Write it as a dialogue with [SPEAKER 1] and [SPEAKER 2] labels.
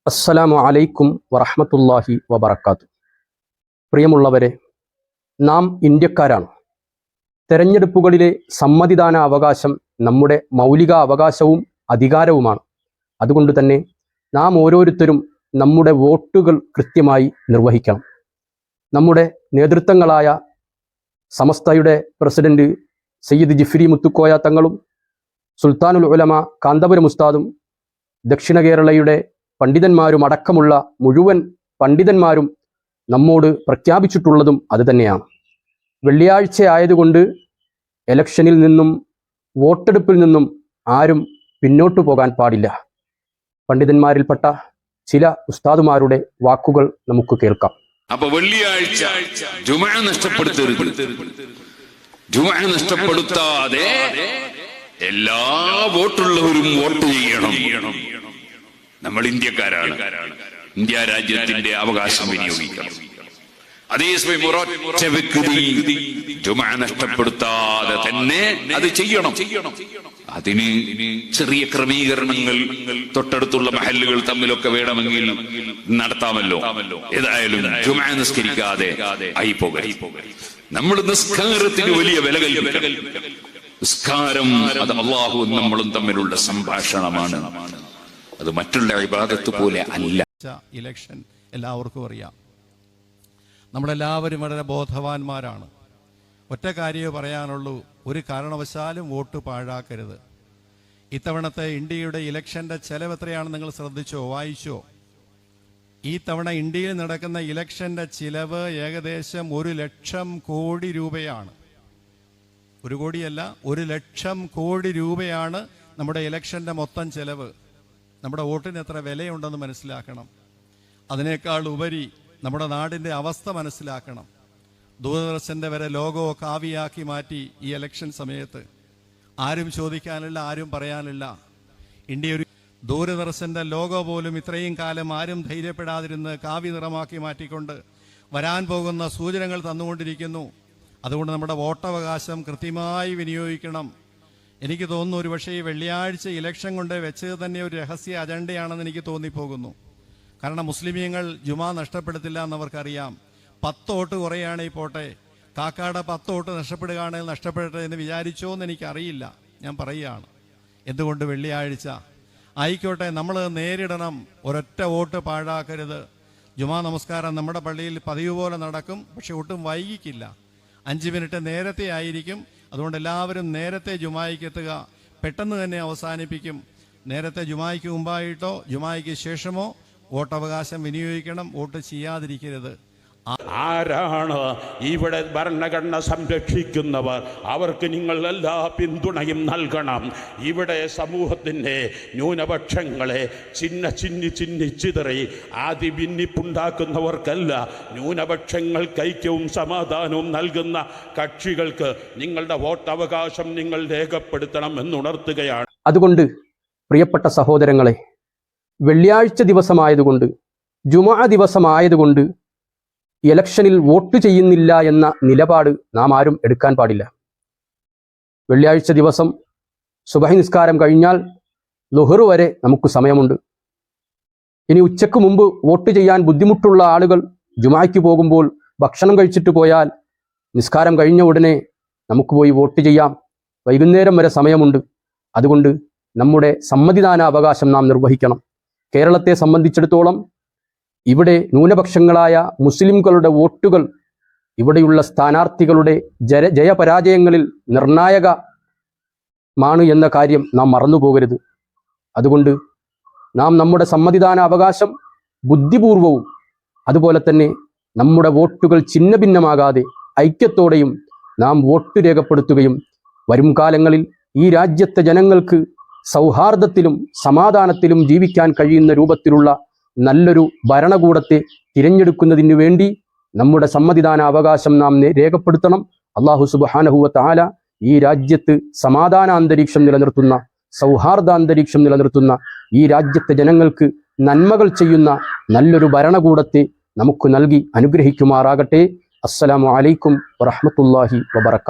[SPEAKER 1] അസ്സലാമു അലൈക്കും വറഹ്മത്തുള്ളാഹി വബറകാത്തു. പ്രിയമുള്ളവരെ, നാം ഇന്ത്യക്കാരാണ്. തെരഞ്ഞെടുപ്പുകളിലെ സമ്മതിദാന അവകാശം നമ്മുടെ മൗലിക അവകാശവും അധികാരവുമാണ്. അതുകൊണ്ട് തന്നെ നാം ഓരോരുത്തരും നമ്മുടെ വോട്ടുകൾ കൃത്യമായി നിർവഹിക്കണം. നമ്മുടെ നേതൃത്വങ്ങളായ സമസ്തയുടെ പ്രസിഡന്റ് സയ്യിദ് ജിഫ്രി മുത്തുക്കോയ തങ്ങളും സുൽത്താനുൽ ഉലമ കാന്തപുരം ഉസ്താദും ദക്ഷിണ കേരളയുടെ പണ്ഡിതന്മാരും അടക്കമുള്ള മുഴുവൻ പണ്ഡിതന്മാരും നമ്മോട് പ്രഖ്യാപിച്ചിട്ടുള്ളതും അതുതന്നെയാണ്. വെള്ളിയാഴ്ച ആയതുകൊണ്ട് ഇലക്ഷനിൽ നിന്നും വോട്ടെടുപ്പിൽ നിന്നും ആരും പിന്നോട്ടു പോകാൻ പാടില്ല. പണ്ഡിതന്മാരിൽപ്പെട്ട ചില ഉസ്താദുമാരുടെ വാക്കുകൾ നമുക്ക് കേൾക്കാം.
[SPEAKER 2] അപ്പൊ വെള്ളിയാഴ്ച ജുമുഅ നഷ്ടപ്പെടുത്തരുത്. ജുമുഅ നഷ്ടപ്പെടുത്താതെ എല്ലാ വോട്ടുള്ളവരും വോട്ട് ചെയ്യണം. നമ്മൾ ഇന്ത്യക്കാരാണ്. ഇന്ത്യ രാജ്യത്തിന്റെ അവകാശം വിനിയോഗിക്കണം. അതേസമയം ഒരൊറ്റ വ്യക്തി ജുമുഅ നഷ്ടപ്പെടുത്താതെ തന്നെ അത് ചെയ്യണം. അതിന് ചെറിയ ക്രമീകരണങ്ങൾ തൊട്ടടുത്തുള്ള മഹല്ലുകൾ തമ്മിലൊക്കെ വേണമെങ്കിൽ നടത്താമല്ലോ. ഏതായാലും ജുമുഅ നിസ്കരിക്കാതെ ആയി പോകരുത്. നമ്മൾ നിസ്കാരത്തിന് വലിയ വില കൽപ്പിക്കണം. നിസ്കാരം അത് അല്ലാഹുവും നമ്മളും തമ്മിലുള്ള സംഭാഷണമാണ്. അത് മറ്റുള്ള ഇബാദത്ത് പോലെ അല്ല.
[SPEAKER 3] ഇലക്ഷൻ എല്ലാവർക്കും അറിയാം. നമ്മളെല്ലാവരും വളരെ ബോധവാന്മാരാണ്. ഒറ്റ കാര്യമേ പറയാനുള്ളൂ, ഒരു കാരണവശാലും വോട്ട് പാഴാക്കരുത്. ഇത്തവണത്തെ ഇന്ത്യയുടെ ഇലക്ഷന്റെ ചെലവ് എത്രയാണെന്ന് നിങ്ങൾ ശ്രദ്ധിച്ചോ, വായിച്ചോ? ഈ തവണ ഇന്ത്യയിൽ നടക്കുന്ന ഇലക്ഷന്റെ ചിലവ് ഏകദേശം 1,00,000 കോടി രൂപയാണ്. 1 കോടിയല്ല, 1,00,000 കോടി രൂപയാണ് നമ്മുടെ ഇലക്ഷന്റെ മൊത്തം ചെലവ്. നമ്മുടെ വോട്ടിന് എത്ര വിലയുണ്ടെന്ന് മനസ്സിലാക്കണം. അതിനേക്കാൾ ഉപരി നമ്മുടെ നാടിൻ്റെ അവസ്ഥ മനസ്സിലാക്കണം. ദൂരദർശൻ്റെ വരെ ലോഗോ കാവിയാക്കി മാറ്റി ഈ ഇലക്ഷൻ സമയത്ത്. ആരും ചോദിക്കാനില്ല, ആരും പറയാനില്ല. ഇന്ത്യ ഒരു ദൂരദർശൻ്റെ ലോഗോ പോലും ഇത്രയും കാലം ആരും ധൈര്യപ്പെടാതിരുന്ന് കാവി നിറമാക്കി മാറ്റിക്കൊണ്ട് വരാൻ പോകുന്ന സൂചനകൾ തന്നുകൊണ്ടിരിക്കുന്നു. അതുകൊണ്ട് നമ്മുടെ വോട്ടവകാശം കൃത്യമായി വിനിയോഗിക്കണം. എനിക്ക് തോന്നുന്നു ഒരുപക്ഷെ ഈ വെള്ളിയാഴ്ച ഇലക്ഷൻ കൊണ്ട് വെച്ചത് തന്നെ ഒരു രഹസ്യ അജണ്ടയാണെന്ന് എനിക്ക് തോന്നിപ്പോകുന്നു. കാരണം മുസ്ലിമീങ്ങൾ ജുമാ നഷ്ടപ്പെടുത്തില്ല എന്നവർക്കറിയാം. 10 വോട്ട് കുറയുകയാണെങ്കിൽ പോട്ടെ, കാക്കാടെ 10 വോട്ട് നഷ്ടപ്പെടുകയാണെങ്കിൽ നഷ്ടപ്പെടട്ടെ എന്ന് വിചാരിച്ചോ എന്ന് എനിക്കറിയില്ല. ഞാൻ പറയുകയാണ്. എന്തുകൊണ്ട് വെള്ളിയാഴ്ച ആയിക്കോട്ടെ, നമ്മൾ നേരിടണം. ഒരൊറ്റ വോട്ട് പാഴാക്കരുത്. ജുമാ നമസ്കാരം നമ്മുടെ പള്ളിയിൽ പതിവ് പോലെ നടക്കും. പക്ഷെ ഒട്ടും വൈകിക്കില്ല. 5 മിനിറ്റ് നേരത്തെ ആയിരിക്കും. അതുകൊണ്ട് എല്ലാവരും നേരത്തെ ജുമായിക്ക് എത്തുക. പെട്ടെന്ന് തന്നെ അവസാനിപ്പിക്കും. നേരത്തെ ജുമായിക്ക് മുമ്പായിട്ടോ ജുമായിക്ക് ശേഷമോ വോട്ടവകാശം വിനിയോഗിക്കണം. വോട്ട് ചെയ്യാതിരിക്കരുത്.
[SPEAKER 4] ആരാണ് ഇവിടെ ഭരണഘടന സംരക്ഷിക്കുന്നവർ? അവർക്ക് നിങ്ങൾ എല്ലാ പിന്തുണയും നൽകണം. ഇവിടെ സമൂഹത്തിൻ്റെ ന്യൂനപക്ഷങ്ങളെ ചിന്നിച്ചിതറി ആദ്യ ഭിന്നിപ്പുണ്ടാക്കുന്നവർക്കല്ല, ന്യൂനപക്ഷങ്ങൾക്ക് ഐക്യവും സമാധാനവും നൽകുന്ന കക്ഷികൾക്ക് നിങ്ങളുടെ വോട്ടവകാശം നിങ്ങൾ രേഖപ്പെടുത്തണം എന്നുണർത്തുകയാണ്.
[SPEAKER 1] അതുകൊണ്ട് പ്രിയപ്പെട്ട സഹോദരങ്ങളെ, വെള്ളിയാഴ്ച ദിവസമായതുകൊണ്ട്, ജുമുഅ ദിവസമായതുകൊണ്ട് ഇലക്ഷനിൽ വോട്ട് ചെയ്യുന്നില്ല എന്ന നിലപാട് നാം ആരും എടുക്കാൻ പാടില്ല. വെള്ളിയാഴ്ച ദിവസം സുബഹി നിസ്കാരം കഴിഞ്ഞാൽ ളുഹർ വരെ നമുക്ക് സമയമുണ്ട്. ഇനി ഉച്ചയ്ക്ക് മുമ്പ് വോട്ട് ചെയ്യാൻ ബുദ്ധിമുട്ടുള്ള ആളുകൾ ജുമുഅയ്ക്ക് പോകുമ്പോൾ ഭക്ഷണം കഴിച്ചിട്ട് പോയാൽ നിസ്കാരം കഴിഞ്ഞ ഉടനെ നമുക്ക് പോയി വോട്ട് ചെയ്യാം. വൈകുന്നേരം വരെ സമയമുണ്ട്. അതുകൊണ്ട് നമ്മുടെ സമ്മതിദാന അവകാശം നാം നിർവഹിക്കണം. കേരളത്തെ സംബന്ധിച്ചിടത്തോളം ഇവിടെ ന്യൂനപക്ഷങ്ങളായ മുസ്ലിംകളുടെ വോട്ടുകൾ ഇവിടെയുള്ള സ്ഥാനാർത്ഥികളുടെ ജയപരാജയങ്ങളിൽ നിർണായകമാണ് എന്ന കാര്യം നാം മറന്നുപോകരുത്. അതുകൊണ്ട് നാം നമ്മുടെ സമ്മതിദാന അവകാശം ബുദ്ധിപൂർവവും അതുപോലെ തന്നെ നമ്മുടെ വോട്ടുകൾ ഛിന്ന ഭിന്നമാകാതെ ഐക്യത്തോടെയും നാം വോട്ട് രേഖപ്പെടുത്തുകയും വരും കാലങ്ങളിൽ ഈ രാജ്യത്തെ ജനങ്ങൾക്ക് സൗഹാർദ്ദത്തിലും സമാധാനത്തിലും ജീവിക്കാൻ കഴിയുന്ന രൂപത്തിലുള്ള നല്ലൊരു ഭരണകൂടത്തെ തിരഞ്ഞെടുക്കുന്നതിന് വേണ്ടി നമ്മുടെ സമ്മതിദാന അവകാശം നാം രേഖപ്പെടുത്തണം. അല്ലാഹു സുബ്ഹാനഹു വ തആല ഈ രാജ്യത്ത് സമാധാന അന്തരീക്ഷം നിലനിർത്തുന്ന, സൗഹാർദ്ദ അന്തരീക്ഷം നിലനിർത്തുന്ന, ഈ രാജ്യത്തെ ജനങ്ങൾക്ക് നന്മകൾ ചെയ്യുന്ന നല്ലൊരു ഭരണകൂടത്തെ നമുക്ക് നൽകി അനുഗ്രഹിക്കുമാറാകട്ടെ. അസ്സലാമു അലൈക്കും വറഹ്മത്തുള്ളാഹി വബറകാതുഹു.